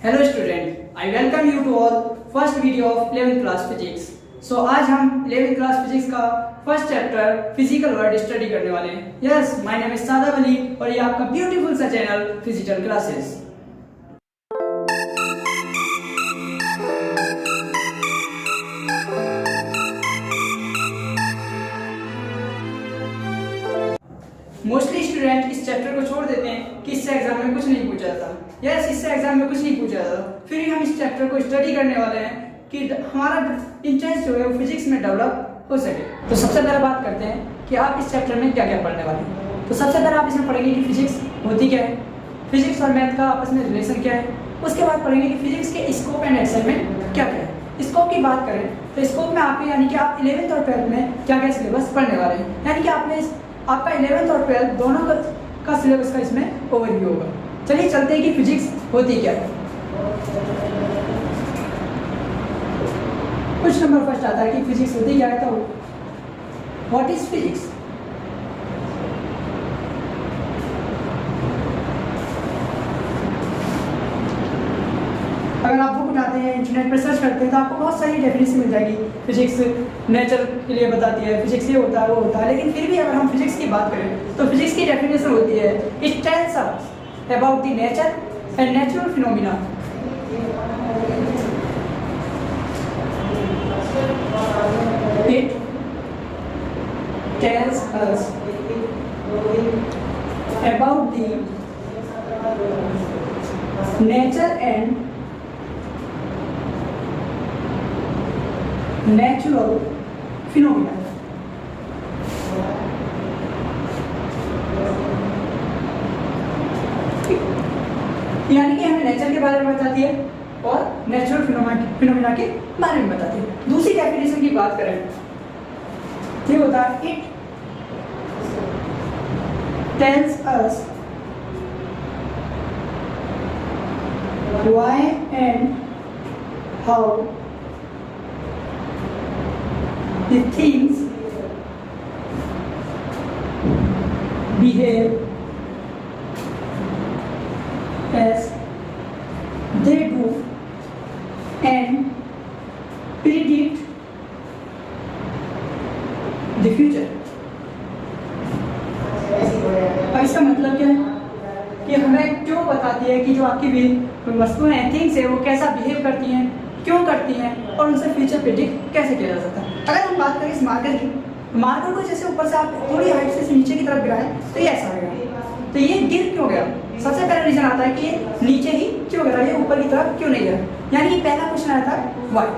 Hello student, I welcome you to all first video of 11th class physics. So आज हम 11th class physics का first chapter physical world study करने वाले हैं। Yes, my name is सादा अली और ये आपका ब्यूटीफुल सा channel physical classes. Mostly student इस चैप्टर को छोड़ देते हैं कि इससे एग्जाम में कुछ नहीं पूछा जाता। यस, इससे एग्जाम में कुछ नहीं पूछा जाता, फिर भी हम इस चैप्टर को स्टडी करने वाले हैं कि हमारा इंटरेस्ट जो है वो फिजिक्स में डेवलप हो सके। तो सबसे पहले बात करते हैं कि आप इस चैप्टर में क्या क्या पढ़ने वाले हैं। तो सबसे पहले आप इसमें पढ़ेंगे कि फिजिक्स होती क्या है, फिजिक्स और मैथ का आपस में रिलेशन क्या है। उसके बाद पढ़ेंगे कि फिजिक्स के स्कोप एंड असाइनमेंट क्या क्या है। स्कोप की बात करें तो स्कोप में आपके यानी कि आप 11th और 12th में क्या क्या सिलेबस पढ़ने वाले हैं, यानी कि आपने आपका 11th और 12th दोनों का सिलेबस का इसमें ओवरव्यू होगा। चलिए चलते हैं कि फिजिक्स होती क्या है। कुछ नंबर फर्स्ट आता है कि फिजिक्स होती क्या है। तो व्हाट इज फिजिक्स? अगर आप बुक उठाते हैं, इंटरनेट पर सर्च करते हैं तो आपको बहुत सारी डेफिनेशन मिल जाएगी। फिजिक्स नेचर के लिए बताती है, फिजिक्स ये होता है वो होता है, लेकिन फिर भी अगर हम फिजिक्स की बात करें तो फिजिक्स की डेफिनेशन होती है it tells us about the nature and natural phenomena. It tells us about the nature and natural phenomena। यानी कि हमें नेचर के बारे में बताती है और नेचुरल फिनोमिना के बारे में बताती है। दूसरी डेफिनेशन की बात करें ये होता है it tells us why and how the things behave as they do and predict the future। अब इसका मतलब क्या है कि हमें क्यों बताती है कि जो आपकी वस्तुएं हैं, थिंग्स है, वो कैसा बिहेव करती हैं, क्यों करती हैं और उनसे फ्यूचर प्रेडिक्ट कैसे किया जा सकता है। अगर हम बात करें इस मार्कर की, मार्कर को जैसे ऊपर से आप थोड़ी हाइट से नीचे की तरफ गिराएं तो ये ऐसा आएगा। तो ये गिर क्यों गया? सबसे पहला रीजन आता है कि ये नीचे ही क्यों गिरा, ये ऊपर की तरफ क्यों नहीं गिरा, यानी कि पहला क्वेश्चन आया था व्हाई।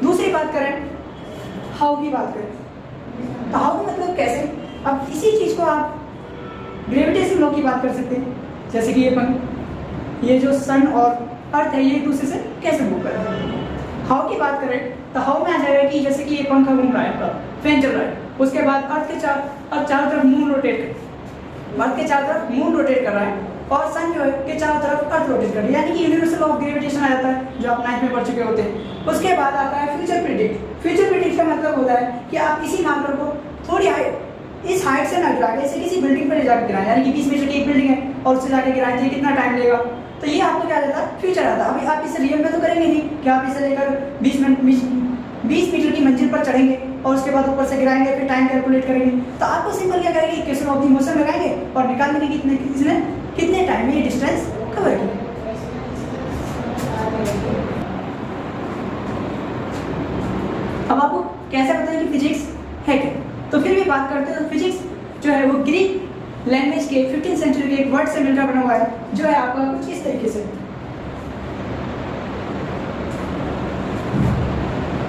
दूसरी बात करें हाउ की बात करें तो हाउ मतलब कैसे। अब इसी चीज को आप ग्रेविटेशन लॉ की बात कर सकते हैं, जैसे कि ये जो सन और अर्थ है ये एक दूसरे से कैसे मूव कर रहे हैं। हाउ की बात करें तो हाउ में आ जाएगा कि जैसे कि ये पंखा घूम रहा है, फैन चल रहा है, उसके बाद अर्थ के चारों तरफ मून रोटेट कर रहा है और सन जो है के चारों तरफ अर्थ रोटेट कर रही है, यानी कि यूनिवर्सल ऑफ ग्रेविटेशन आ जाता है जो आप 9th में पढ़ चुके होते हैं। उसके बाद आता है फ्यूचर प्रेडिक्ट। फ्यूचर प्रेडिक्ट का मतलब होता है कि आप इसी मार्कर को थोड़ी हाइट, इस हाइट से ना गिरा के इसे किसी बिल्डिंग पर ले जाकर गिराएं, यानी कि 20 मीटर की एक बिल्डिंग है और उससे जाके गिराएं तो कितना टाइम लगेगा। तो ये आपको क्या देता है? फ्यूचर आता है। अभी आप इसे रियल में तो करेंगे नहीं कि आप इसे लेकर 20 मीटर की मंजिल पर चढ़ेंगे और उसके बाद ऊपर से गिराएंगे, फिर टाइम कैलकुलेट करेंगे। तो आपको सिंपल क्या करेंगे, इक्वेशन ऑफ द मोशन लगाएंगे और निकाल लेंगे कितने टाइम में ये डिस्टेंस कवर की। अब आपको कैसे पता है कि फिजिक्स है क्या? तो फिर भी बात करते हैं तो फिजिक्स जो है वो ग्रीक लैंग्वेज के 15th सेंचुरी के एक वर्ड से मिलकर बना हुआ है, जो है आपका कुछ इस तरीके से,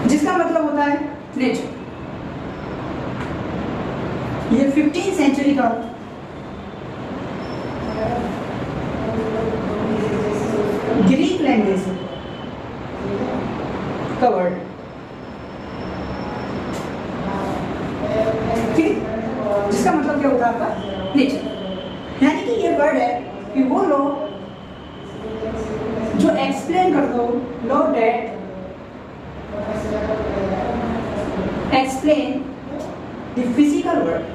जिसका मतलब होता है नेचर। ये 15th सेंचुरी का ग्रीक लैंग्वेज का वर्ड, ठीक है, जिसका मतलब क्या होता है आपका नेचर। यानी कि ये वर्ड है कि वो लोग जो एक्सप्लेन कर दो, लो date explain the physical world.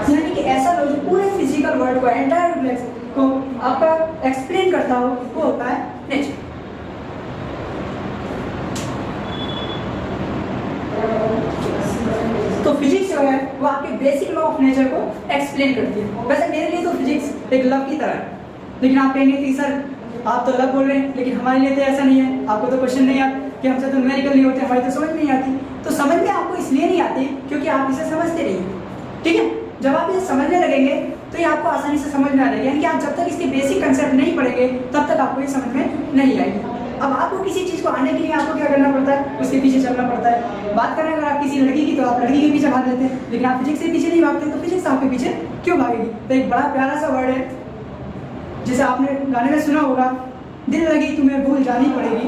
यानी कि ऐसा लो जो पूरे फिजिकल वर्ल्ड वर्ल्ड को, एंटायर गैलेक्सी को आपका एक्सप्लेन करता हो, वो होता है नेचर। तो फिजिक्स जो है वो आपके बेसिक लॉ ऑफ नेचर को एक्सप्लेन करती है। वैसे मेरे लिए तो फिजिक्स एक लव की तरह है, लेकिन आप कहेंगे कि सर आप तो लव बोल रहे हैं, लेकिन हमारे लिए तो ऐसा नहीं है, आपको तो क्वेश्चन नहीं आता कि हमसे तो न्यूमेरिकल नहीं होते, हमारी तो समझ नहीं आती। तो समझ में आपको इसलिए नहीं आती क्योंकि आप इसे समझते नहीं, ठीक है। जब आप इसे समझने लगेंगे तो ये आपको आसानी से समझ में आ जाएगी, यानी कि आप जब तक इसके बेसिक कंसेप्ट नहीं पढ़ेंगे तब तक आपको ये समझ में नहीं आएगी। अब आपको किसी चीज़ को आने के लिए आपको क्या करना पड़ता है, उसके पीछे चलना पड़ता है। बात करें अगर आप किसी लड़की की, तो आप लड़की के पीछे भाग लेते हैं, लेकिन आप फिजिक्स के पीछे नहीं भागते, तो फिजिक्स आपके पीछे क्यों भागेगी। तो एक बड़ा प्यारा सा वर्ड है जिसे आपने गाने में सुना होगा, दिल लगी तुम्हें भूल जानी पड़ेगी,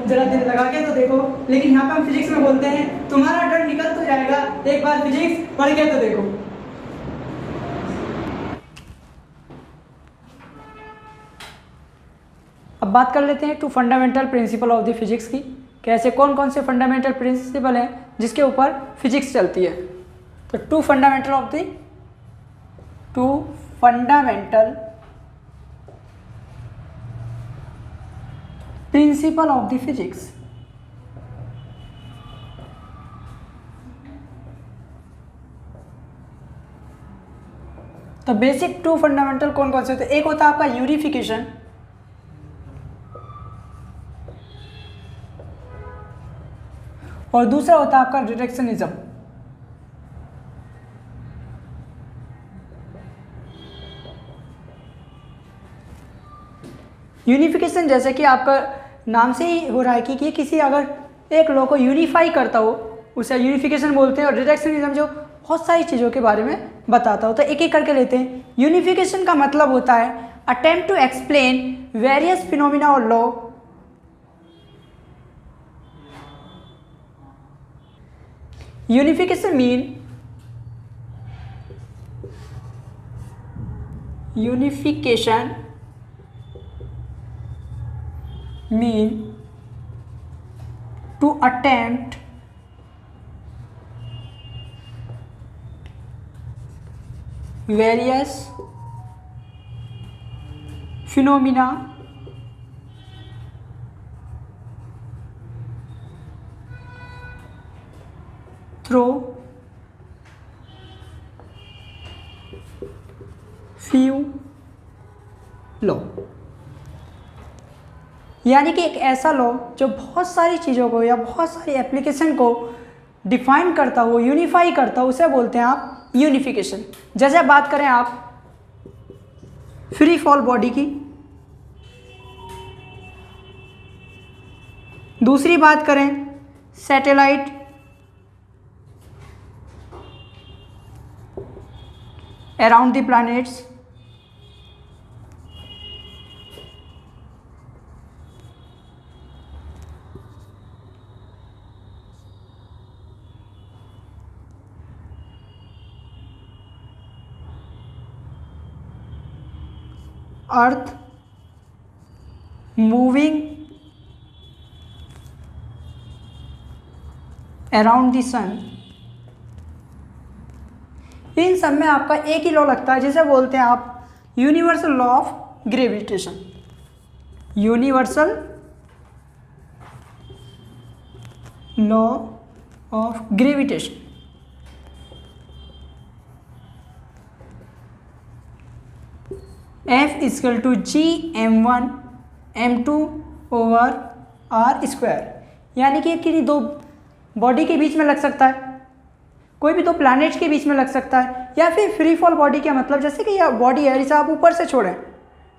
जरा दिल लगा के तो देखो। लेकिन यहाँ पे हम फिजिक्स में बोलते हैं तुम्हारा डर निकल तो जाएगा, एक बार फिजिक्स पढ़ के तो देखो। अब बात कर लेते हैं two fundamental principle of the physics की, कैसे कौन कौन से फंडामेंटल प्रिंसिपल हैं जिसके ऊपर फिजिक्स चलती है। तो two fundamental principle of the physics. तो बेसिक टू फंडामेंटल कौन कौन से होते हैं, एक होता है आपका यूनिफिकेशन, और दूसरा होता है आपका रिडक्शनिज्म। यूनिफिकेशन जैसे कि आपका नाम से ही हो रहा है कि किसी अगर एक लॉ को यूनिफाई करता हो उसे यूनिफिकेशन बोलते हैं, और रिडक्शनिज्म जो बहुत सारी चीज़ों के बारे में बताता हो। तो एक एक करके लेते हैं। यूनिफिकेशन का मतलब होता है attempt to explain various phenomena और law unification mean to attempt various phenomena through few law, यानी कि एक ऐसा लॉ जो बहुत सारी चीज़ों को या बहुत सारी एप्लीकेशन को डिफाइन करता हो, यूनिफाई करता हो, उसे बोलते हैं आप यूनिफिकेशन। जैसे बात करें आप फ्री फॉल बॉडी की, दूसरी बात करें satellite, around the planets, earth moving around the sun, इन सब में आपका एक ही लॉ लगता है जिसे बोलते हैं आप universal law of gravitation. Universal law of gravitation. F equal to G(m1 m2 over r square, यानी कि किसी दो बॉडी के बीच में लग सकता है, कोई भी दो प्लैनेट्स के बीच में लग सकता है, या फिर फ्री फॉल बॉडी का मतलब जैसे कि यह बॉडी है, इसे आप ऊपर से छोड़ें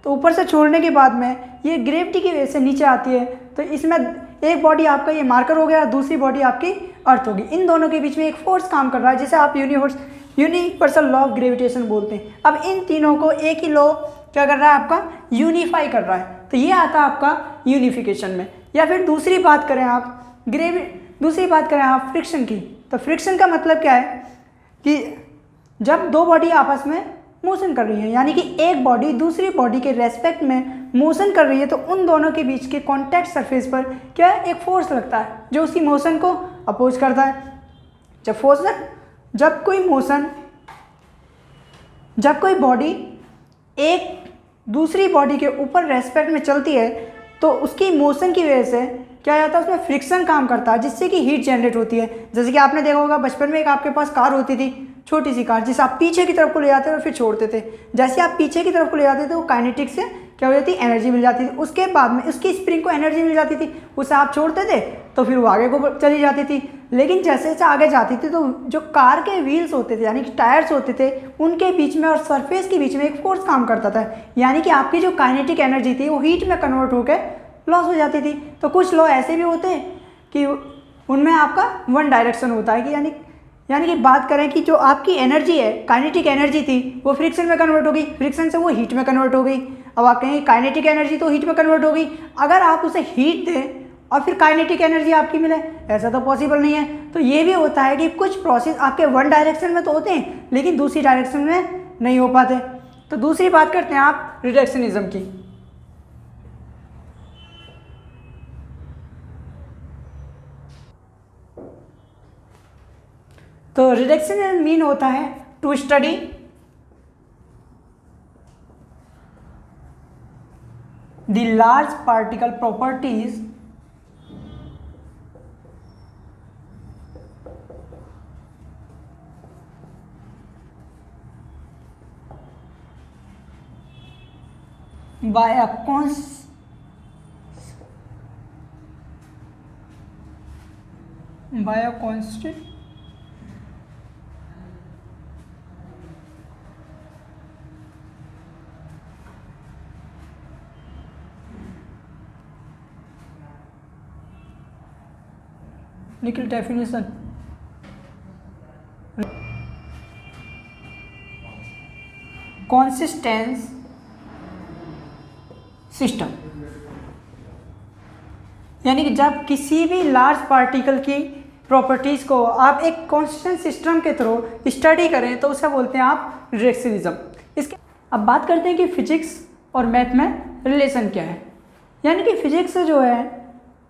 तो ऊपर से छोड़ने के बाद में ये ग्रेविटी की वजह से नीचे आती है, तो इसमें एक बॉडी आपका ये मार्कर हो गया, दूसरी बॉडी आपकी अर्थ होगी। इन दोनों के बीच में एक फोर्स काम कर रहा है जिसे आप यूनिवर्सल लॉ ऑफ ग्रेविटेशन बोलते हैं। अब इन तीनों को एक ही लॉ क्या कर रहा है, आपका यूनिफाई कर रहा है, तो ये आता है आपका यूनिफिकेशन में। या फिर दूसरी बात करें आप फ्रिक्शन की, तो फ्रिक्शन का मतलब क्या है कि जब दो बॉडी आपस में मोशन कर रही है, यानी कि एक बॉडी दूसरी बॉडी के रेस्पेक्ट में मोशन कर रही है, तो उन दोनों के बीच के कॉन्टैक्ट सरफेस पर क्या है, एक फोर्स लगता है जो उसकी मोशन को अपोज करता है। जब कोई बॉडी एक दूसरी बॉडी के ऊपर रेस्पेक्ट में चलती है तो उसकी मोशन की वजह से क्या जाता है, उसमें फ्रिक्शन काम करता है जिससे कि हीट जनरेट होती है। जैसे कि आपने देखा होगा बचपन में एक आपके पास कार होती थी, छोटी सी कार, जिसे आप पीछे की तरफ को ले जाते थे और फिर छोड़ते थे। जैसे आप पीछे की तरफ को ले जाते थे वो काइनेटिक से क्या हो जाती, एनर्जी मिल जाती थी। उसके बाद में उसकी स्प्रिंग को एनर्जी मिल जाती थी, उसे आप छोड़ते थे तो फिर वो आगे को चली जाती थी। लेकिन जैसे जैसे आगे जाती थी तो जो कार के व्हील्स होते थे यानी कि टायर्स होते थे उनके बीच में और सरफेस के बीच में एक फोर्स काम करता था, यानी कि आपकी जो काइनेटिक एनर्जी थी वो हीट में कन्वर्ट होकर लॉस हो जाती थी। तो कुछ लॉ ऐसे भी होते हैं कि उनमें आपका वन डायरेक्शन होता है कि यानी कि बात करें कि जो आपकी एनर्जी है, काइनेटिक एनर्जी थी, वो फ्रिक्शन में कन्वर्ट हो गई, फ्रिक्शन से वो हीट में कन्वर्ट हो गई। अब आप कहेंगे काइनेटिक एनर्जी तो हीट में कन्वर्ट हो गई, अगर आप उसे हीट दें और फिर काइनेटिक एनर्जी आपकी मिले, ऐसा तो पॉसिबल नहीं है। तो ये भी होता है कि कुछ प्रोसेस आपके वन डायरेक्शन में तो होते हैं लेकिन दूसरी डायरेक्शन में नहीं हो पाते। तो दूसरी बात करते हैं आप रिडक्शनिज्म की। तो रिडक्शनिज्म मीन होता है to study the large particle properties by a constant निकल डेफिनेशन कॉन्सिस्टेंस सिस्टम, यानी कि जब किसी भी लार्ज पार्टिकल की प्रॉपर्टीज़ को आप एक कॉन्स्टेंट सिस्टम के थ्रू स्टडी करें तो उसे बोलते हैं आप रिडक्शनिज्म। इसके अब बात करते हैं कि फिजिक्स और मैथ में रिलेशन क्या है। यानी कि फिजिक्स जो है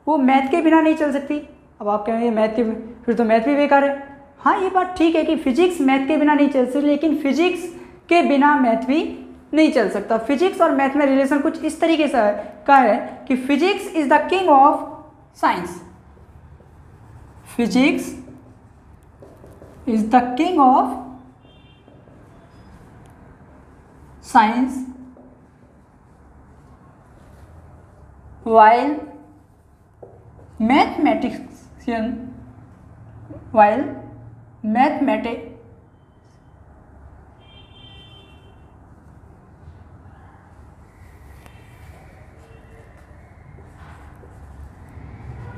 वो मैथ के बिना नहीं चल सकती। अब आप कहेंगे मैथ के फिर तो मैथ भी बेकार है। हाँ, ये बात ठीक है कि फिजिक्स मैथ के बिना नहीं चल सकती, लेकिन फिजिक्स के बिना मैथ भी नहीं चल सकता। फिजिक्स और मैथ में रिलेशन कुछ इस तरीके से का है कि physics is the king of science, physics is the king of science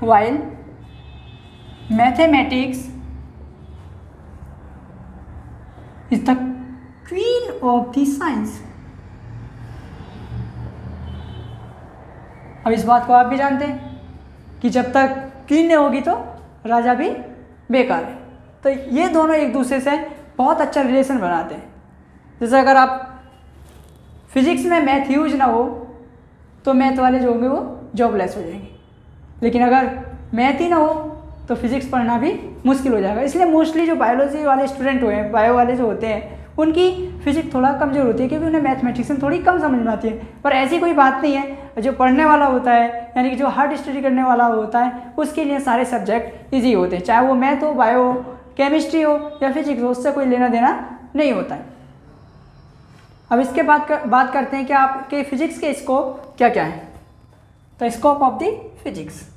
while mathematics is the queen of the science। अब इस बात को आप भी जानते हैं कि जब तक क्वीन नहीं होगी तो राजा भी बेकार है। तो ये दोनों एक दूसरे से बहुत अच्छा रिलेशन बनाते हैं। जैसे अगर आप फिजिक्स में मैथ यूज ना हो तो मैथ वाले जो होंगे वो जॉबलेस हो जाएंगे, लेकिन अगर मैथ ही ना हो तो फिजिक्स पढ़ना भी मुश्किल हो जाएगा। इसलिए मोस्टली जो बायोलॉजी वाले स्टूडेंट हुए हैं, बायो वाले जो होते हैं, उनकी फिजिक्स थोड़ा कमज़ोर होती है क्योंकि उन्हें मैथमेटिक्स में थोड़ी कम समझ में आती है। पर ऐसी कोई बात नहीं है, जो पढ़ने वाला होता है यानी कि जो हार्ड स्टडी करने वाला होता है उसके लिए सारे सब्जेक्ट ईजी होते हैं, चाहे वो मैथ हो, बायो हो, केमिस्ट्री हो या फिजिक्स हो, उससे कोई लेना देना नहीं होता है। अब इसके बात करते हैं कि आपके फिजिक्स के स्कोप क्या क्या है। तो स्कोप ऑफ द फिजिक्स,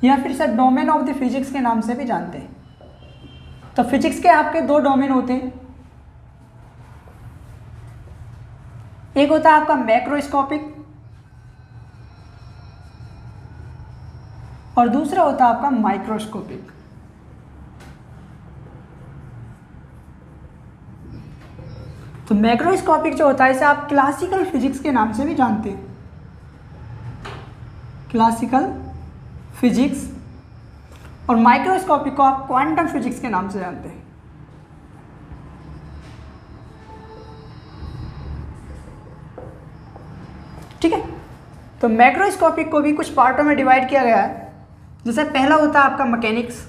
या फिर इसे डोमेन ऑफ द फिजिक्स के नाम से भी जानते हैं। तो फिजिक्स के आपके दो डोमेन होते हैं, एक होता है आपका मैक्रोस्कोपिक और दूसरा होता है आपका माइक्रोस्कोपिक। तो मैक्रोस्कोपिक जो होता है इसे आप क्लासिकल फिजिक्स के नाम से भी जानते हैं, क्लासिकल फिजिक्स, और माइक्रोस्कोपिक को आप क्वांटम फिजिक्स के नाम से जानते हैं। ठीक है, तो मैक्रोस्कोपिक को भी कुछ पार्टों में डिवाइड किया गया है। जैसे पहला होता है आपका मैकेनिक्स,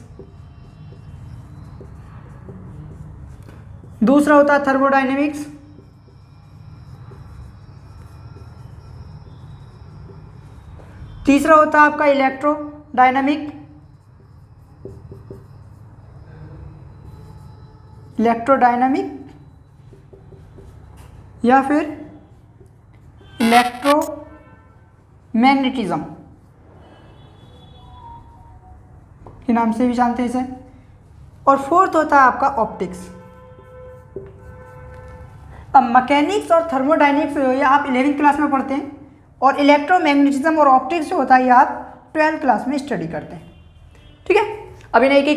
दूसरा होता है थर्मोडायनेमिक्स, तीसरा होता है आपका इलेक्ट्रोडायनामिक, या फिर इलेक्ट्रोमैग्नेटिज्म के नाम से भी जानते हैं इसे। और फोर्थ होता है आपका ऑप्टिक्स। अब मैकेनिक्स और थर्मोडायनेमिक्स जो है आप 11वीं क्लास में पढ़ते हैं, और इलेक्ट्रोमैग्नेटिज्म और ऑप्टिक्स जो होता है ये आप 12th क्लास में स्टडी करते हैं। ठीक है, अब इन्हें एक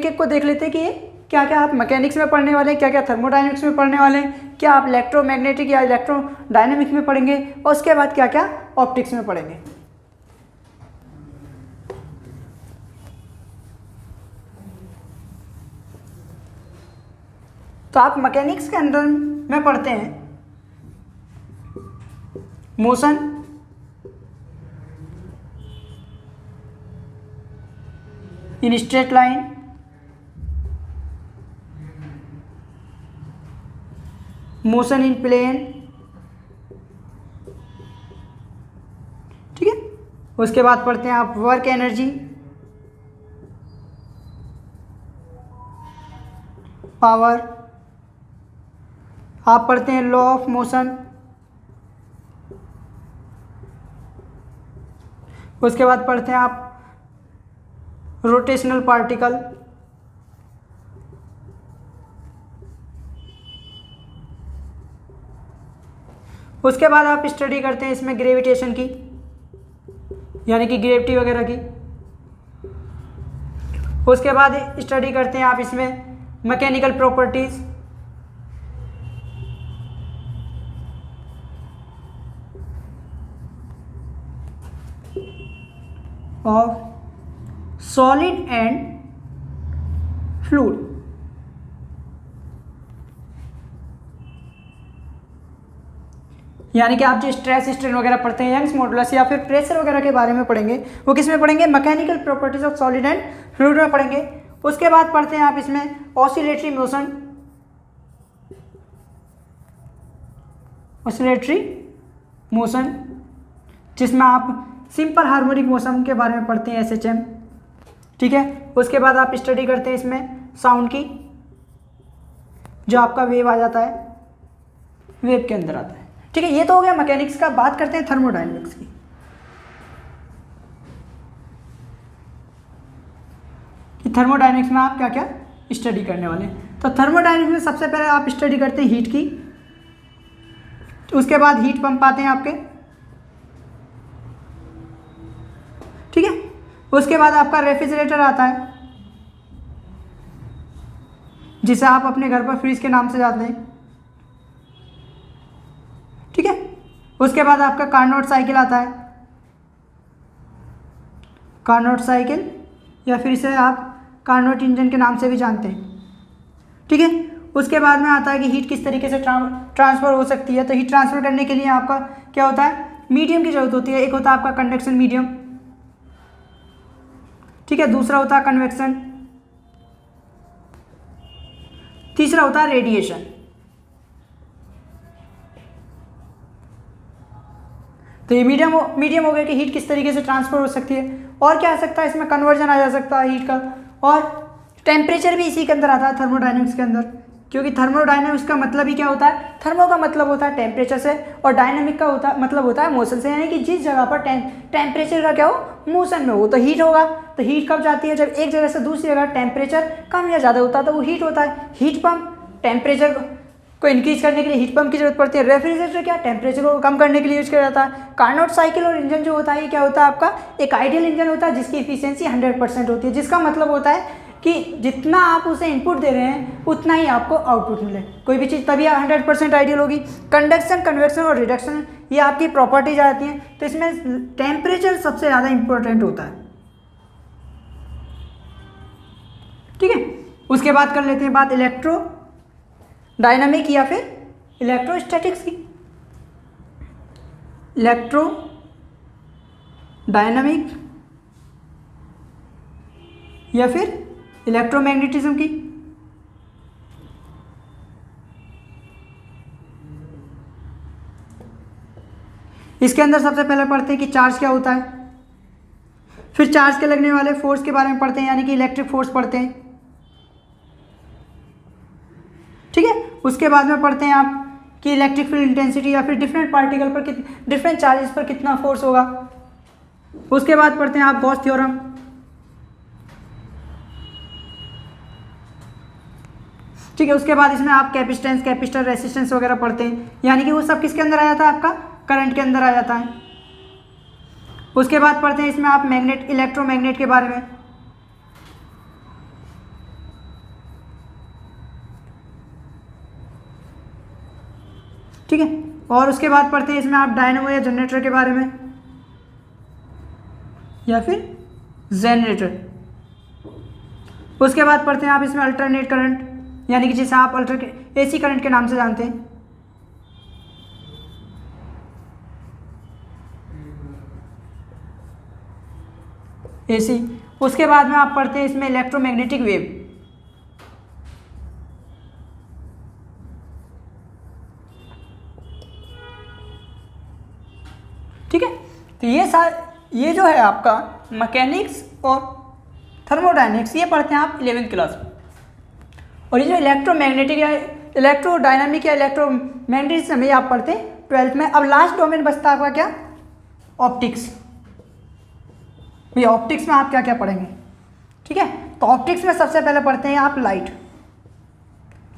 एक को देख लेते हैं कि ये क्या क्या आप मैकेनिक्स में पढ़ने वाले हैं, क्या क्या थर्मोडायनेमिक्स में पढ़ने वाले हैं, क्या आप इलेक्ट्रोमैग्नेटिक या इलेक्ट्रोडायनेमिक्स में पढ़ेंगे, और उसके बाद क्या क्या ऑप्टिक्स में पढ़ेंगे। तो आप मैकेनिक्स के अंदर में पढ़ते हैं motion, in straight line, motion in plane, ठीक है। उसके बाद पढ़ते हैं आप वर्क एनर्जी, पावर, आप पढ़ते हैं लॉ ऑफ मोशन, उसके बाद पढ़ते हैं आप रोटेशनल पार्टिकल, उसके बाद आप स्टडी करते हैं इसमें ग्रेविटेशन की, यानी कि ग्रेविटी वगैरह की। उसके बाद स्टडी करते हैं आप इसमें mechanical properties, of solid and fluid. यानी कि आप जो स्ट्रेस स्ट्रेन वगैरह पढ़ते हैं, यंग्स मॉडुलस या फिर प्रेशर वगैरह के बारे में पढ़ेंगे, वो किस में पढ़ेंगे, mechanical properties of solid and fluid में पढ़ेंगे। उसके बाद पढ़ते हैं आप इसमें ऑसिलेटरी मोशन, जिसमें आप सिंपल हार्मोनिक मोशन के बारे में पढ़ते हैं, SHM, ठीक है। उसके बाद आप स्टडी करते हैं इसमें साउंड की, जो आपका वेव आ जाता है, वेव के अंदर आता है, ठीक है। ये तो हो गया मैकेनिक्स का। बात करते हैं थर्मोडायनेमिक्स की। कि थर्मोडायनेमिक्स में आप क्या क्या स्टडी करने वाले हैं। तो थर्मोडायनेमिक्स में सबसे पहले आप स्टडी करते हैं हीट की, उसके बाद हीट पंप आते हैं आपके, ठीक है। उसके बाद आपका रेफ्रिजरेटर आता है, जिसे आप अपने घर पर फ्रिज के नाम से जानते हैं, ठीक है। उसके बाद आपका कार्नोट साइकिल आता है, कार्नोट साइकिल या फिर इसे आप कार्नोट इंजन के नाम से भी जानते हैं, ठीक है। उसके बाद में आता है कि हीट किस तरीके से ट्रांसफ़र हो सकती है। तो हीट ट्रांसफ़र करने के लिए आपका क्या होता है, मीडियम की जरूरत होती है। एक होता है आपका कंडक्शन मीडियम, ठीक है। दूसरा होता है कन्वेक्शन, तीसरा होता है रेडिएशन। तो ये मीडियम हो गया कि हीट किस तरीके से ट्रांसफर हो सकती है। और क्या आ सकता है इसमें, कन्वर्जन आ जा सकता है हीट का, और टेम्परेचर भी इसी के अंदर आता है थर्मोडायनेमिक्स के अंदर, क्योंकि थर्मोडायनेमिक्स का मतलब ही क्या होता है, थर्मो का मतलब होता है टेम्परेचर से, और डायनेमिक का मतलब होता है मोशन से। यानी कि जिस जगह पर टेम्परेचर का क्या हो, मोशन में हो, तो हीट होगा। तो हीट कब जाती है, जब एक जगह से दूसरी जगह टेम्परेचर कम या ज़्यादा होता है, तो वो हीट होता है। हीट पंप टेम्परेचर को इंक्रीज करने के लिए हीट पंप की जरूरत पड़ती है। रेफ्रिजरेटर क्या, टेम्परेचर को कम करने के लिए यूज किया जाता है। कार्नोट साइकिल और इंजन जो होता है, ये क्या होता है आपका, एक आइडियल इंजन होता है जिसकी इफिशियंसी 100% होती है, जिसका मतलब होता है कि जितना आप उसे इनपुट दे रहे हैं उतना ही आपको आउटपुट मिले। कोई भी चीज़ तभी 100% आइडियल होगी। कंडक्शन, कन्वेक्शन और रिडक्शन, ये आपकी प्रॉपर्टीज आती हैं। तो इसमें टेम्परेचर सबसे ज़्यादा इंपॉर्टेंट होता है, ठीक है। उसके बाद कर लेते हैं बात इलेक्ट्रो डायनामिक या फिर इलेक्ट्रोस्टैटिक्स की। इलेक्ट्रो डायनामिक या फिर इलेक्ट्रोमैग्नेटिज्म की? इसके अंदर सबसे पहले पढ़ते हैं कि चार्ज क्या होता है, फिर चार्ज के लगने वाले फोर्स के बारे में पढ़ते हैं, यानी कि इलेक्ट्रिक फोर्स पढ़ते हैं, ठीक है। उसके बाद में पढ़ते हैं आप कि इलेक्ट्रिक फील्ड इंटेंसिटी या फिर डिफरेंट पार्टिकल पर डिफरेंट चार्जेस पर कितना फोर्स होगा। उसके बाद पढ़ते हैं आप गॉस थ्योरम, ठीक है। उसके बाद इसमें आप कैपेसिटेंस, कैपेसिटर, रेसिस्टेंस वगैरह पढ़ते हैं, यानी कि वो सब किसके अंदर आ जाता है, आपका करंट के अंदर आ जाता है। उसके बाद पढ़ते हैं इसमें आप मैग्नेट, इलेक्ट्रोमैग्नेट के बारे में, ठीक है। और उसके बाद पढ़ते हैं इसमें आप डायनेमो या जनरेटर के बारे में या फिर जनरेटर। उसके बाद पढ़ते हैं आप इसमें अल्टरनेट करंट, यानी कि जिसे आप एसी करंट के नाम से जानते हैं। एसी। उसके बाद में आप पढ़ते हैं इसमें इलेक्ट्रोमैग्नेटिक वेव, ठीक है। तो ये जो है आपका मैकेनिक्स और थर्मोडायनेमिक्स, ये पढ़ते हैं आप 11वीं क्लास में। और ये जो इलेक्ट्रोमैग्नेटिक या इलेक्ट्रोडायनामिक या इलेक्ट्रोमैग्नेटिज्म ये आप पढ़ते हैं 12th में। अब लास्ट डोमेन बचता है आपका क्या, ऑप्टिक्स। ये ऑप्टिक्स में आप क्या क्या पढ़ेंगे, ठीक है। तो ऑप्टिक्स में सबसे पहले पढ़ते हैं आप लाइट,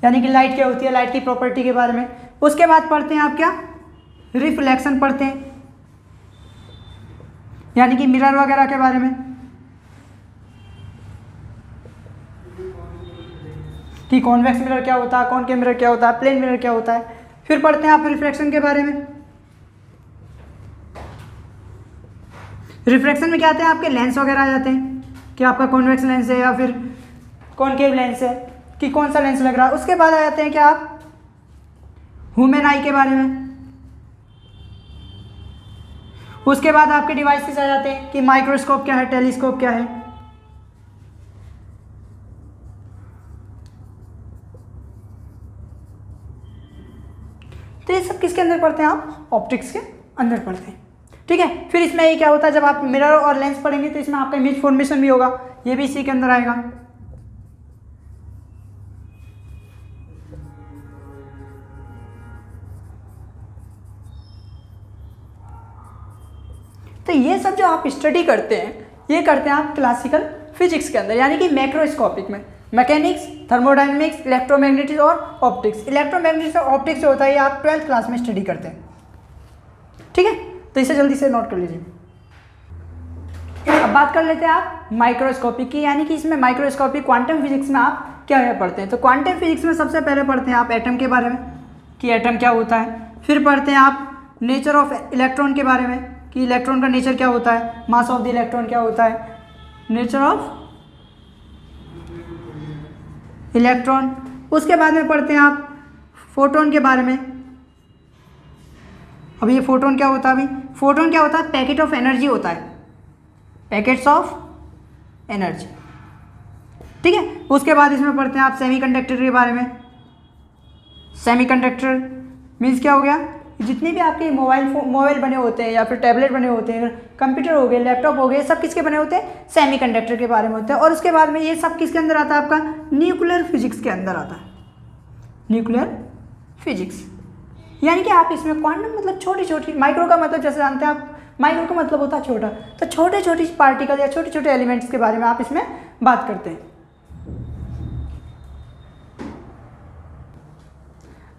यानी कि लाइट क्या होती है, लाइट की प्रॉपर्टी के बारे में। उसके बाद पढ़ते हैं आप क्या, रिफ्लेक्शन पढ़ते हैं, यानी कि मिरर वगैरह के बारे में, कि कॉन्वेक्स मिरर क्या होता है, कॉनकेव मिरर क्या होता है, प्लेन मिरर क्या होता है। फिर पढ़ते हैं आप रिफ्लेक्शन के बारे में। रिफ्लेक्शन में क्या आते हैं, आपके लेंस वगैरह आ जाते हैं कि आपका कॉन्वेक्स लेंस है या फिर कॉनकेव लेंस है, कि कौन सा लेंस लग रहा है। उसके बाद आ जाते हैं क्या आप ह्यूमन आई के बारे में। उसके बाद आपके डिवाइसेस आ जाते हैं कि माइक्रोस्कोप क्या है, टेलीस्कोप क्या है। तो ये सब किसके अंदर पढ़ते हैं, आप ऑप्टिक्स के अंदर पढ़ते हैं, ठीक है। फिर इसमें ये क्या होता है, जब आप मिरर और लेंस पढ़ेंगे तो इसमें आपका इमेज फॉर्मेशन भी होगा, ये भी इसी के अंदर आएगा। तो ये सब जो आप स्टडी करते हैं, ये करते हैं आप क्लासिकल फिजिक्स के अंदर, यानी कि मैक्रोस्कोपिक में। मैकेनिक्स, थर्मोडायनेमिक्स, इलेक्ट्रोमैग्नेटिक्स और ऑप्टिक्स। इलेक्ट्रोमैग्नेटिक्स और ऑप्टिक्स जो होता है ये आप 12th क्लास में स्टडी करते हैं, ठीक है। तो इसे जल्दी से नोट कर लीजिए। अब बात कर लेते हैं आप माइक्रोस्कोपिक की, यानी कि इसमें माइक्रोस्कोपिक क्वांटम फिजिक्स में आप क्या क्या पढ़ते हैं। तो क्वांटम फिजिक्स में सबसे पहले पढ़ते हैं आप एटम के बारे में, कि एटम क्या होता है। फिर पढ़ते हैं आप नेचर ऑफ इलेक्ट्रॉन के बारे में, कि इलेक्ट्रॉन का नेचर क्या होता है, मास ऑफ द इलेक्ट्रॉन क्या होता है, नेचर ऑफ इलेक्ट्रॉन। उसके बाद में पढ़ते हैं आप फोटोन के बारे में। अब ये फोटोन क्या होता है, अभी फोटोन क्या होता है, पैकेट ऑफ एनर्जी होता है, पैकेट्स ऑफ एनर्जी, ठीक है। उसके बाद इसमें पढ़ते हैं आप सेमीकंडक्टर के बारे में। सेमीकंडक्टर मीन्स क्या हो गया, जितने भी आपके मोबाइल बने होते हैं या फिर टैबलेट बने होते हैं, कंप्यूटर हो गए, लैपटॉप हो गए, सब किसके बने होते हैं, सेमीकंडक्टर के बारे में होते हैं। और उसके बाद में ये सब किसके अंदर आता है, आपका न्यूक्लियर फिजिक्स के अंदर आता है, न्यूक्लियर फिजिक्स। यानी कि आप इसमें क्वांटम मतलब छोटी छोटी, माइक्रो का मतलब जैसे जानते हैं आप, माइक्रो का मतलब होता है छोटा, तो छोटे छोटे पार्टिकल या छोटे छोटे एलिमेंट्स के बारे में आप इसमें बात करते हैं।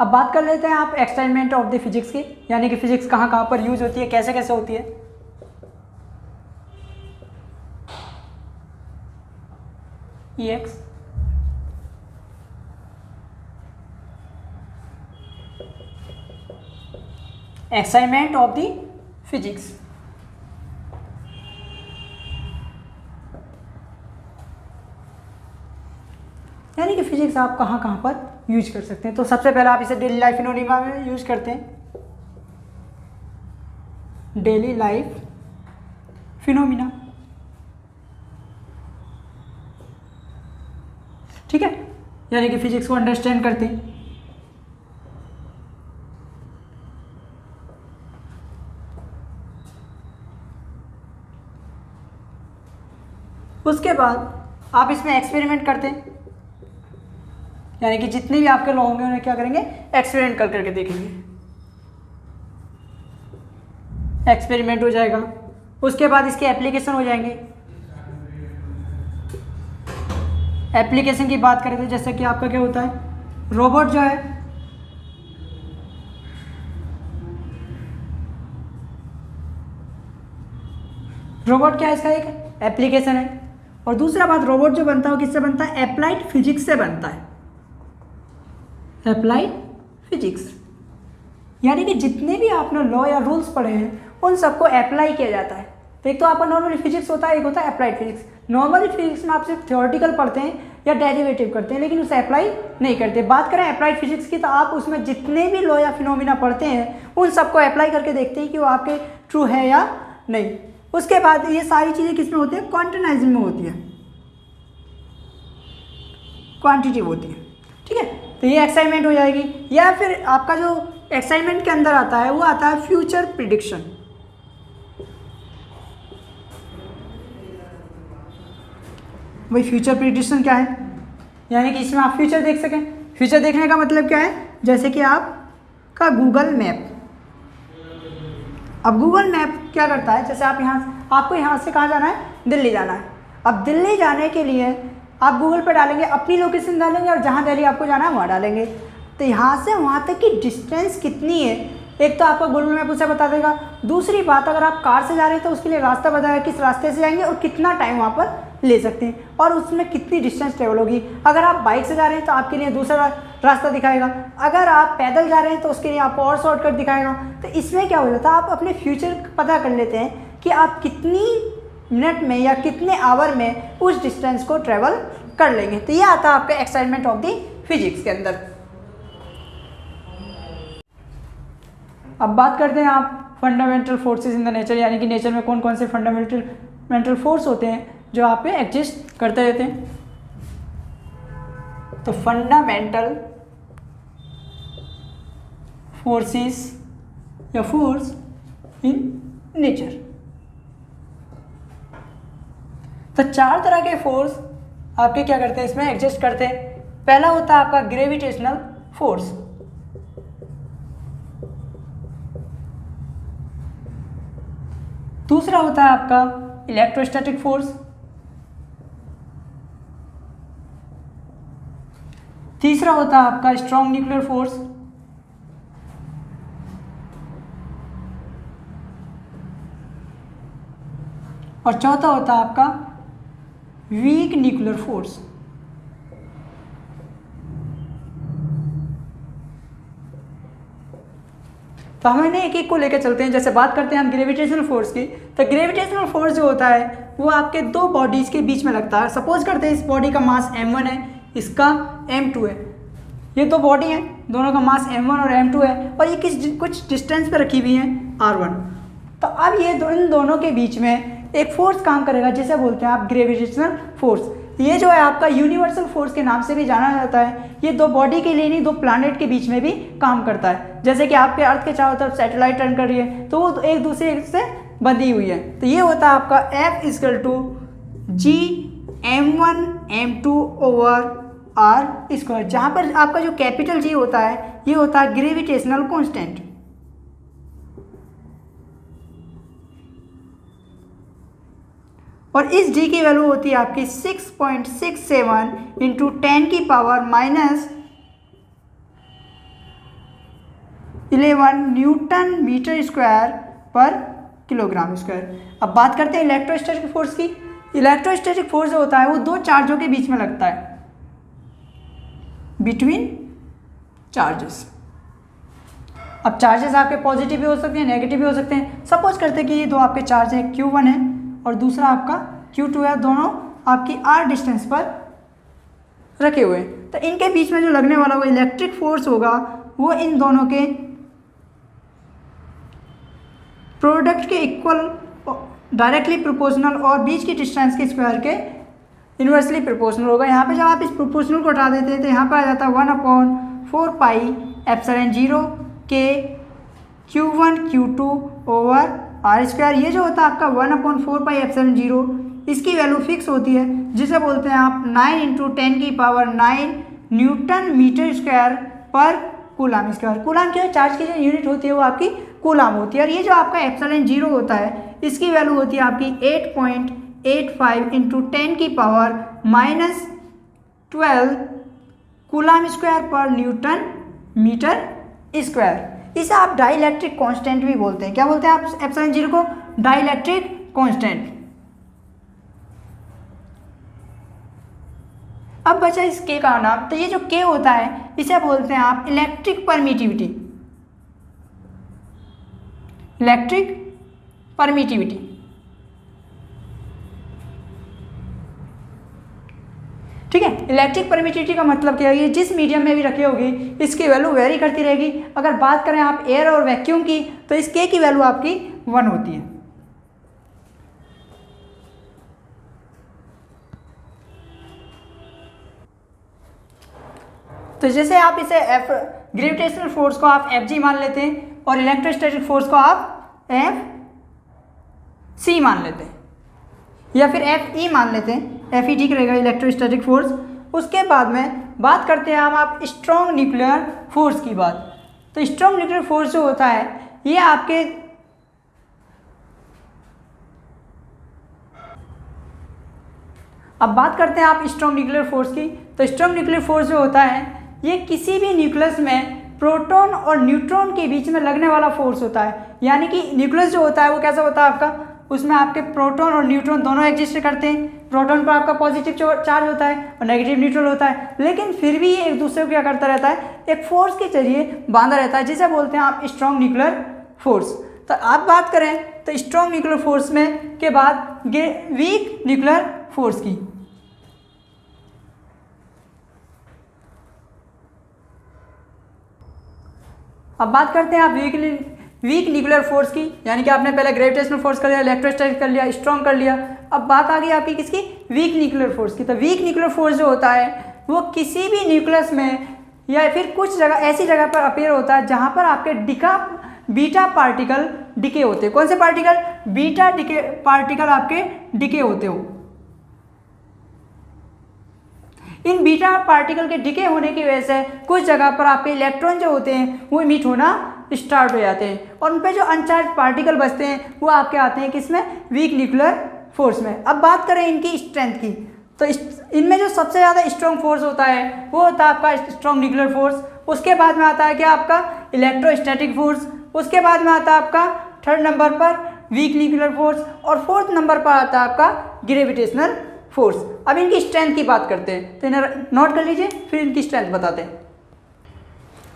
अब बात कर लेते हैं आप एक्सपेरिमेंट ऑफ द फिजिक्स की, यानी कि फिजिक्स कहाँ कहाँ पर यूज होती है, कैसे कैसे होती है। EX experiment of the physics, यानी कि फिजिक्स आप कहाँ कहाँ पर यूज कर सकते हैं। तो सबसे पहले आप इसे डेली लाइफ फिनोमेना में यूज करते हैं, डेली लाइफ फिनोमेना। ठीक है, यानी कि फिजिक्स को अंडरस्टैंड करते हैं। उसके बाद आप इसमें एक्सपेरिमेंट करते हैं, यानी कि जितने भी आपके लॉ होंगे उन्हें क्या करेंगे, एक्सपेरिमेंट कर करके देखेंगे। एक्सपेरिमेंट हो जाएगा, उसके बाद इसके एप्लीकेशन हो जाएंगे। एप्लीकेशन की बात करें तो जैसे कि आपका क्या होता है, रोबोट जो है रोबोट क्या है, इसका एक एप्लीकेशन है। और दूसरा बात, रोबोट जो बनता है वो किससे बनता है, अप्लाइड फिजिक्स से बनता है। अप्लाइड फिजिक्स यानी कि जितने भी आपने लॉ या रूल्स पढ़े हैं उन सबको अप्लाई किया जाता है। तो एक तो आपका नॉर्मली फिजिक्स होता है, एक होता है अप्लाइड फिजिक्स। नॉर्मली फिजिक्स में आप सिर्फ थ्योरेटिकल पढ़ते हैं या डेरिवेटिव करते हैं, लेकिन उसे अप्लाई नहीं करते। बात करें अप्लाइड फिजिक्स की, तो आप उसमें जितने भी लॉ या फिनोमिना पढ़ते हैं उन सबको अप्लाई करके देखते हैं कि वो आपके ट्रू है या नहीं। उसके बाद ये सारी चीज़ें किस में होती है, क्वांटिटाइजिंग में होती है, क्वांटिटिव होती है। ठीक है, तो ये एक्साइनमेंट हो जाएगी। या फिर आपका जो एक्साइनमेंट के अंदर आता है वो आता है फ्यूचर प्रिडिक्शन। वही फ्यूचर प्रिडिक्शन क्या है, यानी कि इसमें आप फ्यूचर देख सकें। फ्यूचर देखने का मतलब क्या है, जैसे कि आपका गूगल मैप। अब गूगल मैप क्या करता है, जैसे आपको यहाँ से कहाँ जाना है, दिल्ली जाना है। अब दिल्ली जाने के लिए आप गूगल पर डालेंगे, अपनी लोकेशन डालेंगे और जहाँ दिल्ली आपको जाना है वहाँ डालेंगे। तो यहाँ से वहाँ तक की डिस्टेंस कितनी है, एक तो आपका गूगल मैप उसे बता देगा। दूसरी बात, अगर आप कार से जा रहे हैं तो उसके लिए रास्ता बताएगा, किस रास्ते से जाएंगे और कितना टाइम वहाँ पर ले सकते हैं और उसमें कितनी डिस्टेंस ट्रेवल होगी। अगर आप बाइक से जा रहे हैं तो आपके लिए दूसरा रास्ता दिखाएगा, अगर आप पैदल जा रहे हैं तो उसके लिए आपको और शॉर्टकट दिखाएगा। तो इसमें क्या हो जाता है, आप अपने फ्यूचर पता कर लेते हैं कि आप कितनी मिनट में या कितने आवर में उस डिस्टेंस को ट्रेवल कर लेंगे। तो ये आता है आपका एक्साइनमेंट ऑफ द फिजिक्स के अंदर। अब बात करते हैं आप fundamental forces in the nature, यानी कि नेचर में कौन कौन से फंडामेंटल फोर्स होते हैं जो आप पे एग्जिस्ट करते रहते हैं। तो फंडामेंटल फोर्सेस या फोर्स इन नेचर, तो 4 तरह के फोर्स आपके क्या करते हैं, इसमें एग्जिस्ट करते हैं। पहला होता है आपका ग्रेविटेशनल फोर्स। दूसरा होता है आपका इलेक्ट्रोस्टैटिक फोर्स। तीसरा होता है आपका स्ट्रॉन्ग न्यूक्लियर फोर्स। और चौथा होता है आपका वीक न्यूक्लियर फोर्स। तो हम इन्हें एक एक को लेकर चलते हैं। जैसे बात करते हैं हम ग्रेविटेशनल फोर्स की, तो ग्रेविटेशनल फोर्स जो होता है वो आपके 2 बॉडीज के बीच में लगता है। सपोज करते हैं इस बॉडी का मास m1 है, इसका m2 है। ये 2 बॉडी हैं, दोनों का मास m1 और m2 है और ये कुछ डिस्टेंस पे रखी हुई हैं r1। तो अब ये इन दोनों के बीच में एक फोर्स काम करेगा जिसे बोलते हैं आप ग्रेविटेशनल फोर्स। ये जो है आपका यूनिवर्सल फोर्स के नाम से भी जाना जाता है। ये 2 बॉडी के लिए नहीं, 2 प्लैनेट के बीच में भी काम करता है। जैसे कि आपके अर्थ के चारों तरफ सैटेलाइट टर्न कर रही है तो वो एक दूसरे से बंधी हुई है। तो ये होता है आपका F=G m1m2/r², जहाँ पर आपका जो कैपिटल G होता है ये होता है ग्रेविटेशनल कांस्टेंट। और इस G की वैल्यू होती है आपकी 6.67 × 10⁻11 न्यूटन मीटर स्क्वायर पर किलोग्राम स्क्वायर। अब बात करते हैं इलेक्ट्रोस्टैटिक फोर्स की। इलेक्ट्रोस्टैटिक फोर्स जो होता है वो 2 चार्जों के बीच में लगता है, बिटवीन चार्जेस। अब चार्जेस आपके पॉजिटिव भी हो सकते हैं, नेगेटिव भी हो सकते हैं। सपोज करते हैं कि ये 2 आपके चार्ज हैं, Q1 है और दूसरा आपका Q2 है, दोनों आपकी r डिस्टेंस पर रखे हुए हैं। तो इनके बीच में जो लगने वाला वो इलेक्ट्रिक फोर्स होगा वो इन दोनों के प्रोडक्ट के इक्वल डायरेक्टली प्रोपोर्शनल और बीच की डिस्टेंस के स्क्वायर के इन्वर्सली प्रोपोर्शनल होगा। यहाँ पे जब आप इस प्रोपोर्शनल को हटा देते हैं तो यहाँ पर आ जाता है 1/4 पाई एप्सिलॉन 0 के Q1 Q2 over are square. ये जो होता है आपका 1/4 पाई एप्सिलॉन 0, इसकी वैल्यू फिक्स होती है जिसे बोलते हैं आप 9 × 10⁹ न्यूटन मीटर स्क्वायर पर कूलाम स्क्वायर। कूलाम क्या है, चार्ज की जो यूनिट होती है वो आपकी कूलाम होती है। और ये जो आपका एप्सिलॉन 0 होता है इसकी वैल्यू होती है आपकी 8.85 × 10⁻12 कूलाम स्क्वायर पर न्यूटन मीटर स्क्वायर। इसे आप डाइलेक्ट्रिक कांस्टेंट भी बोलते हैं। क्या बोलते हैं आप एप्सिलॉन 0 को? Dielectric constant. अब बचा इस के का नाम, तो ये जो के होता है इसे बोलते हैं आप इलेक्ट्रिक परमिटिविटी। इलेक्ट्रिक परमिटिविटी, ठीक है। इलेक्ट्रिक परमिटिविटी का मतलब क्या है? ये जिस मीडियम में भी रखी होगी इसकी वैल्यू वेरी करती रहेगी। अगर बात करें आप एयर और वैक्यूम की तो इस के की वैल्यू आपकी 1 होती है। तो जैसे आप इसे एफ ग्रेविटेशनल फोर्स को आप Fg मान लेते हैं और इलेक्ट्रोस्टैटिक फोर्स को आप Fc मान लेते हैं या फिर Fe मान लेते हैं। Fe ठीक रहेगा, इलेक्ट्रोस्टैटिक फोर्स। उसके बाद में बात करते हैं हम आप स्ट्रॉन्ग न्यूक्लियर फोर्स की बात। तो स्ट्रॉन्ग न्यूक्लियर फोर्स जो होता है ये आपके अब बात करते हैं आप स्ट्रॉन्ग न्यूक्लियर फोर्स की। तो स्ट्रॉन्ग न्यूक्लियर फोर्स जो होता है ये किसी भी न्यूक्लियस में प्रोटॉन और न्यूट्रॉन के बीच में लगने वाला फोर्स होता है। यानी कि न्यूक्लियस जो होता है वो कैसा होता है आपका, उसमें आपके प्रोटॉन और न्यूट्रॉन दोनों एग्जिस्ट करते हैं। प्रोटॉन पर आपका पॉजिटिव चार्ज होता है और नेगेटिव न्यूट्रल होता है, लेकिन फिर भी ये एक दूसरे को क्या करता रहता है, एक फोर्स के जरिए बांधा रहता है, जिसे बोलते हैं आप स्ट्रॉन्ग न्यूक्लियर फोर्स। तो आप बात करें तो स्ट्रॉन्ग न्यूक्लियर फोर्स में के बाद वीक न्यूक्लियर फोर्स की। अब बात करते हैं आप वीक न्यूक्लियर फोर्स की, यानी कि आपने पहले ग्रेविटेशनल फोर्स कर लिया, इलेक्ट्रोस्टैटिक कर लिया, स्ट्रॉन्ग कर लिया। अब बात आ गई आपकी किसकी? वीक न्यूक्लियर फोर्स की। तो वीक न्यूक्लियर फोर्स जो होता है वो किसी भी न्यूक्लियस में या फिर कुछ जगह ऐसी जगह पर अपीयर होता है जहाँ पर आपके बीटा पार्टिकल डिके होते हैं। कौन से पार्टिकल? बीटा पार्टिकल आपके डिके होते हो। इन बीटा पार्टिकल के डिके होने की वजह से कुछ जगह पर आपके इलेक्ट्रॉन जो होते हैं वो इमिट होना स्टार्ट हो जाते हैं और उन पे जो अनचार्ज पार्टिकल बचते हैं वो आपके आते हैं किसमें? वीक न्यूक्लियर फोर्स में। अब बात करें इनकी स्ट्रेंथ की, तो इनमें जो सबसे ज़्यादा स्ट्रॉन्ग फोर्स होता है वो होता है आपका स्ट्रॉन्ग न्यूक्लियर फोर्स। उसके बाद में आता है क्या? आपका इलेक्ट्रोस्टैटिक फोर्स। उसके बाद में आता है आपका 3rd नंबर पर वीक न्यूक्लियर फोर्स और 4th नंबर पर आता है आपका ग्रेविटेशनल फोर्स। अब इनकी स्ट्रेंथ की बात करते हैं, तो इन्हें नोट कर लीजिए, फिर इनकी स्ट्रेंथ बताते हैं।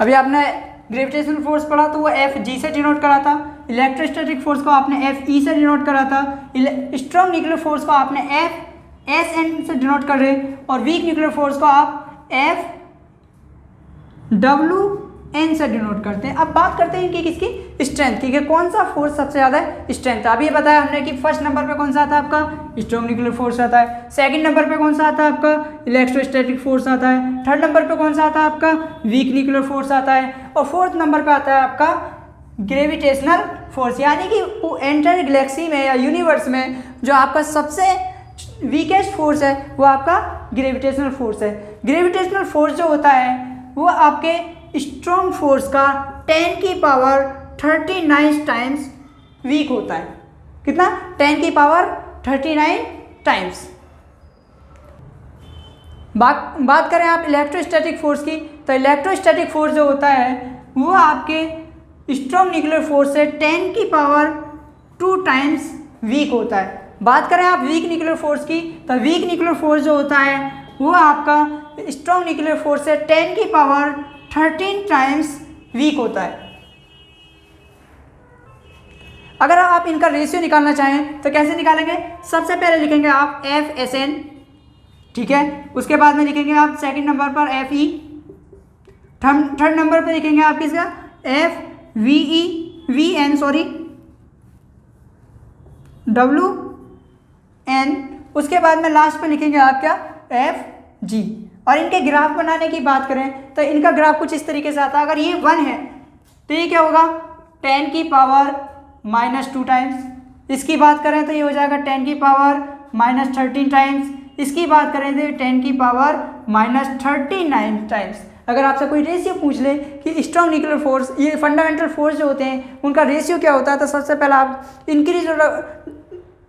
अभी आपने ग्रेविटेशनल फोर्स पढ़ा तो वो Fg से डिनोट करा था, इलेक्ट्रोस्टैटिक फोर्स को आपने Fe से डिनोट करा था, स्ट्रॉन्ग न्यूक्लियर फोर्स को आपने Fsn से डिनोट कर रहे और वीक न्यूक्लियर फोर्स को आप Fwn से डिनोट करते हैं। अब बात करते हैं इनकी किसकी? स्ट्रेंथ की, कि कौन सा फोर्स सबसे ज़्यादा स्ट्रेंथ। अभी ये बताया हमने कि 1st नंबर पे कौन सा आता है आपका? स्ट्रॉन्ग न्यूक्लियर फोर्स आता है। 2nd नंबर पे कौन सा आता है आपका? इलेक्ट्रोस्टैटिक फोर्स आता है। 3rd नंबर पे कौन सा आता है आपका? वीक न्यूक्लियर फोर्स आता है और 4th नंबर पे आता है आपका ग्रेविटेशनल फोर्स। यानी कि एंटायर गैलेक्सी में या यूनिवर्स में जो आपका सबसे वीकेस्ट फोर्स है वो आपका ग्रेविटेशनल फोर्स है। ग्रेविटेशनल फोर्स जो होता है वो आपके स्ट्रॉन्ग फोर्स का 10⁻39 टाइम्स वीक होता है। कितना? 10⁻39 टाइम्स। बात करें आप इलेक्ट्रोस्टैटिक फोर्स की, तो इलेक्ट्रोस्टैटिक फोर्स जो होता है वो आपके स्ट्रॉन्ग न्यूक्लियर फोर्स से 10⁻2 टाइम्स वीक होता है। बात करें आप वीक न्यूक्लियर फोर्स की, तो वीक न्यूक्लियर फोर्स जो होता है वो आपका स्ट्रॉन्ग न्यूक्लियर फोर्स से 10⁻13 टाइम्स वीक होता है। अगर आप इनका रेशियो निकालना चाहें तो कैसे निकालेंगे? सबसे पहले लिखेंगे आप Fsn, ठीक है। उसके बाद में लिखेंगे आप 2nd नंबर पर Fe, 3rd नंबर पर लिखेंगे आप किसका? Vn, Wn, उसके बाद में लास्ट पे लिखेंगे आप क्या, एफ जी। और इनके ग्राफ बनाने की बात करें तो इनका ग्राफ कुछ इस तरीके से आता है। अगर ये 1 है तो ये क्या होगा, 10 की पावर -2 टाइम्स। इसकी बात करें तो ये हो जाएगा 10 की पावर -13 टाइम्स। इसकी बात करें तो 10 की पावर -39 टाइम्स। अगर आपसे कोई रेशियो पूछ ले कि स्ट्रॉन्ग न्यूक्लियर फोर्स, ये फंडामेंटल फोर्स जो होते हैं उनका रेशियो क्या होता है, तो सबसे पहले आप इंक्रीज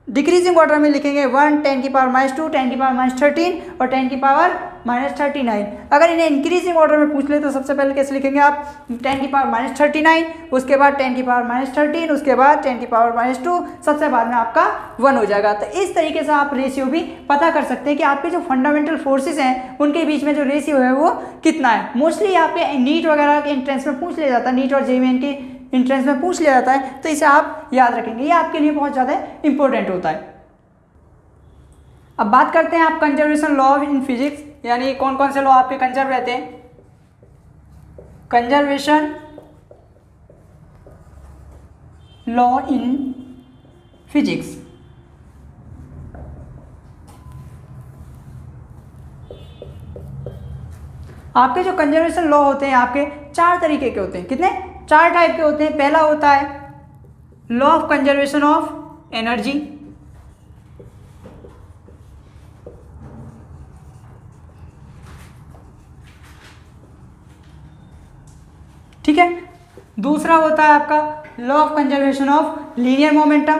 डिक्रीजिंग ऑर्डर में लिखेंगे 1, 10 की पावर -2, 10 की पावर -13 और 10 की पावर -39। अगर इन्हें इंक्रीजिंग ऑर्डर में पूछ ले तो सबसे पहले कैसे लिखेंगे आप, 10 की पावर -39, उसके बाद 10 की पावर -13, उसके बाद 10 की पावर -2, सबसे बाद में आपका 1 हो जाएगा। तो इस तरीके से आप रेशियो भी पता कर सकते हैं कि आपके जो फंडामेंटल फोर्सेस हैं उनके बीच में जो रेशियो है वो कितना है। मोस्टली आपके नीट वगैरह के एंट्रेंस में पूछ लिया जाता है, नीट और जेईई के एंट्रेंस में पूछ लिया जाता है, तो इसे आप याद रखेंगे, ये आपके लिए बहुत ज़्यादा इंपॉर्टेंट होता है। अब बात करते हैं आप कंजर्वेशन लॉ इन फिजिक्स, यानी कौन कौन से लॉ आपके कंजर्व रहते हैं। कंजर्वेशन लॉ इन फिजिक्स, आपके जो कंजर्वेशन लॉ होते हैं आपके 4 तरीके के होते हैं। कितने, 4 टाइप के होते हैं। पहला होता है law of conservation of energy, ठीक है। दूसरा होता है आपका law of conservation of linear momentum,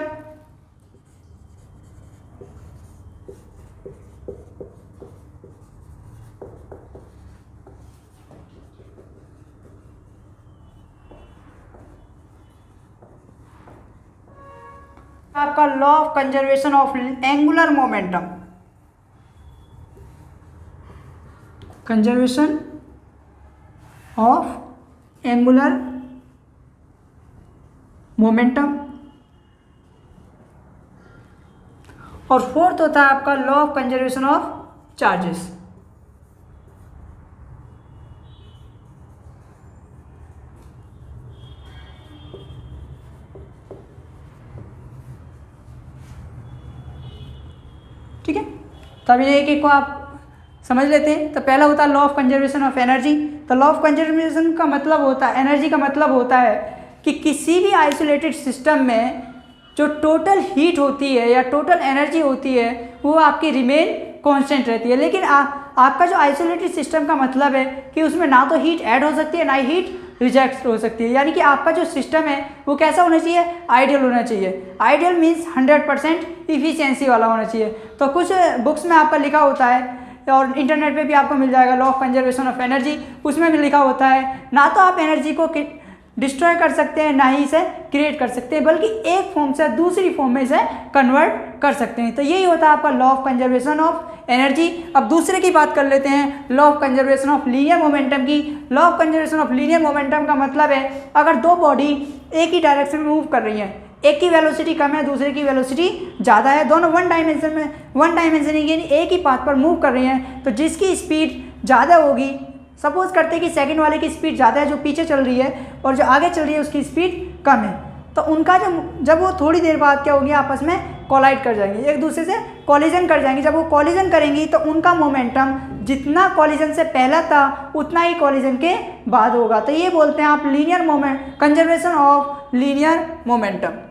आपका law of conservation of angular momentum, conservation of angular momentum. और फोर्थ होता है आपका law of conservation of charges. ठीक है, तो अभी एक एक को आप समझ लेते हैं। तो पहला होता है law of conservation of energy. तो लॉ ऑफ कंजर्वेशन का मतलब होता है, एनर्जी का मतलब होता है कि किसी भी आइसोलेटेड सिस्टम में जो टोटल हीट होती है या टोटल एनर्जी होती है वो आपकी रिमेन कांस्टेंट रहती है। लेकिन आपका जो आइसोलेटेड सिस्टम का मतलब है कि उसमें ना तो हीट ऐड हो सकती है ना ही हीट रिजेक्ट हो सकती है। यानी कि आपका जो सिस्टम है वो कैसा होना चाहिए, आइडियल होना चाहिए। आइडियल मीन्स 100% इफिशियंसी वाला होना चाहिए। तो कुछ बुक्स में आपका लिखा होता है और इंटरनेट पे भी आपको मिल जाएगा law of conservation of energy, उसमें भी लिखा होता है ना तो आप एनर्जी को डिस्ट्रॉय कर सकते हैं ना ही इसे क्रिएट कर सकते हैं, बल्कि एक फॉर्म से दूसरी फॉर्म में इसे कन्वर्ट कर सकते हैं। तो यही होता है आपका law of conservation of energy. अब दूसरे की बात कर लेते हैं, law of conservation of linear momentum की। Law of conservation of linear momentum का मतलब है अगर दो बॉडी एक ही डायरेक्शन में मूव कर रही हैं, एक की वेलोसिटी कम है दूसरे की वेलोसिटी ज़्यादा है, दोनों वन डायमेंशन यानी एक ही पाथ पर मूव कर रही हैं, तो जिसकी स्पीड ज़्यादा होगी, सपोज करते हैं कि सेकंड वाले की स्पीड ज़्यादा है जो पीछे चल रही है, और जो आगे चल रही है उसकी स्पीड कम है, तो उनका जब वो थोड़ी देर बाद क्या होगी, आपस में कोलाइड कर जाएंगे, एक दूसरे से कॉलिजन कर जाएंगे। जब वो कॉलिजन करेंगी तो उनका मोमेंटम जितना कॉलिजन से पहला था उतना ही कॉलिजन के बाद होगा। तो ये बोलते हैं आप linear moment, conservation of linear momentum.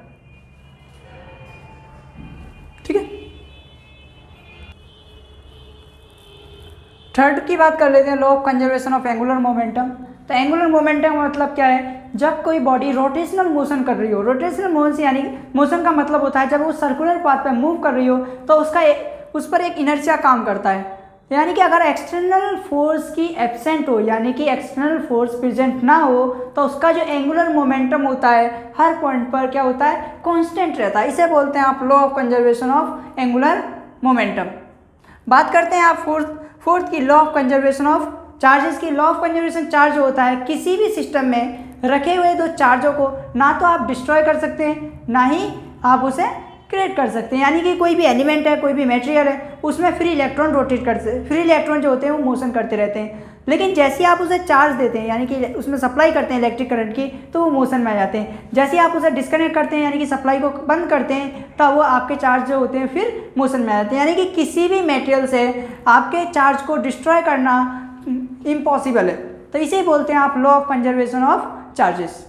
ठीक है, थर्ड की बात कर लेते हैं, law of conservation of angular momentum. तो एंगुलर मोमेंटम का मतलब क्या है, जब कोई बॉडी रोटेशनल मोशन कर रही हो, रोटेशनल मोशन यानी मोशन का मतलब होता है जब वो सर्कुलर पाथ पे मूव कर रही हो तो उस पर एक इनर्शिया काम करता है। यानी कि अगर एक्सटर्नल फोर्स की एब्सेंट हो, यानी कि एक्सटर्नल फोर्स प्रेजेंट ना हो, तो उसका जो एंगुलर मोमेंटम होता है हर पॉइंट पर क्या होता है, कांस्टेंट रहता है। इसे बोलते हैं आप law of conservation of angular momentum. बात करते हैं आप फोर्थ की, law of conservation of charges की। लॉ ऑफ कंजर्वेशन चार्ज होता है किसी भी सिस्टम में रखे हुए दो चार्जों को ना तो आप डिस्ट्रॉय कर सकते हैं ना ही आप उसे क्रिएट कर सकते हैं। यानी कि कोई भी एलिमेंट है, कोई भी मटेरियल है, उसमें फ्री इलेक्ट्रॉन रोटेट करते, फ्री इलेक्ट्रॉन जो होते हैं वो मोशन करते रहते हैं। लेकिन जैसे ही आप उसे चार्ज देते हैं, यानी कि उसमें सप्लाई करते हैं इलेक्ट्रिक करंट की, तो वो मोशन में आ जाते हैं। जैसे ही आप उसे डिस्कनेक्ट करते हैं, यानी कि सप्लाई को बंद करते हैं, तब वो आपके चार्ज जो होते हैं फिर मोशन में आ जाते हैं। यानी कि किसी भी मटेरियल से आपके चार्ज को डिस्ट्रॉय करना इम्पॉसिबल है। तो इसे बोलते हैं आप law of conservation of charges.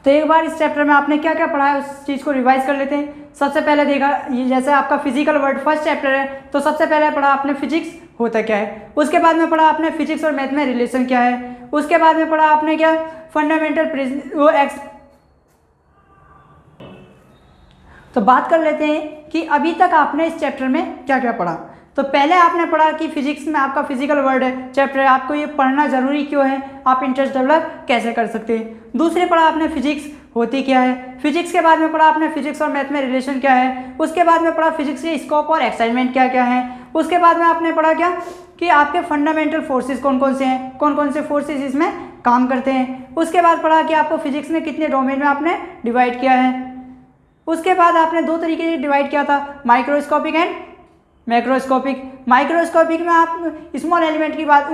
तो एक बार इस चैप्टर में आपने क्या क्या पढ़ा है उस चीज़ को रिवाइज कर लेते हैं। सबसे पहले देखा, ये जैसे आपका फिजिकल वर्ल्ड फर्स्ट चैप्टर है, तो सबसे पहले पढ़ा आपने फिजिक्स होता क्या है। उसके बाद में पढ़ा आपने फिजिक्स और मैथ में रिलेशन क्या है। उसके बाद में पढ़ा आपने क्या, फंडामेंटल वो एक्स। तो बात कर लेते हैं कि अभी तक आपने इस चैप्टर में क्या क्या पढ़ा। तो पहले आपने पढ़ा कि फिजिक्स में आपका फिजिकल वर्ल्ड है चैप्टर है, आपको ये पढ़ना जरूरी क्यों है, आप इंटरेस्ट डेवलप कैसे कर सकते हैं। दूसरे पढ़ा आपने फिजिक्स होती क्या है। फिजिक्स के बाद में पढ़ा आपने फिजिक्स और मैथ में रिलेशन क्या है। उसके बाद में पढ़ा फिजिक्स के स्कोप और एक्साइटमेंट क्या क्या है। उसके बाद में आपने पढ़ा क्या कि आपके फंडामेंटल फोर्सेस कौन कौन से हैं, कौन कौन से फोर्सेस इसमें काम करते हैं। उसके बाद पढ़ा कि आपको फिजिक्स में कितने डोमेन में आपने डिवाइड किया है। उसके बाद आपने दो तरीके से डिवाइड किया था, माइक्रोस्कोपिक एंड मैक्रोस्कोपिक। माइक्रोस्कोपिक में आप स्मॉल एलिमेंट की बात,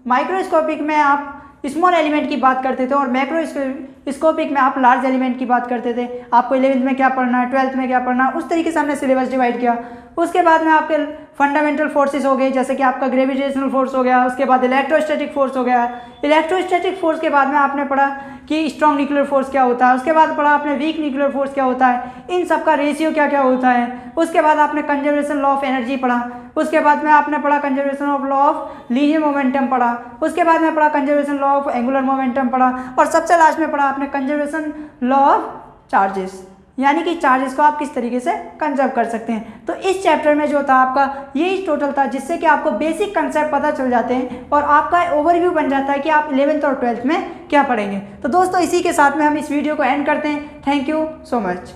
माइक्रोस्कोपिक में आप स्मॉल एलिमेंट की बात करते थे और मैक्रोस्कोपिक में आप लार्ज एलिमेंट की बात करते थे। आपको 11th में क्या पढ़ना है, 12th में क्या पढ़ना है, उस तरीके से हमने सिलेबस डिवाइड किया। उसके बाद में आपके फंडामेंटल फोर्सेस हो गए, जैसे कि आपका ग्रेविटेशनल फोर्स हो गया। उसके बाद इलेक्ट्रोस्टैटिक फोर्स हो गया। इलेक्ट्रोस्टैटिक फोर्स के बाद में आपने पढ़ा कि स्ट्रॉन्ग न्यूक्लियर फोर्स क्या होता है। उसके बाद पढ़ा आपने वीक न्यूक्लियर फोर्स क्या होता है, इन सब का रेशियो क्या क्या होता है। उसके बाद आपने कंजर्वेशन लॉ ऑफ एनर्जी पढ़ा। उसके बाद में आपने पढ़ा conservation of law of linear momentum पढ़ा। उसके बाद में पढ़ा conservation law of angular momentum पढ़ा। और सबसे लास्ट में पढ़ा आपने कंजर्वेशन लॉ ऑफ चार्जेस, यानी कि चार्जेस को आप किस तरीके से कंजर्व कर सकते हैं। तो इस चैप्टर में जो था आपका यही टोटल था, जिससे कि आपको बेसिक कंसेप्ट पता चल जाते हैं और आपका ओवरव्यू बन जाता है कि आप 11th और 12th में क्या पढ़ेंगे। तो दोस्तों इसी के साथ में हम इस वीडियो को एंड करते हैं। Thank you so much.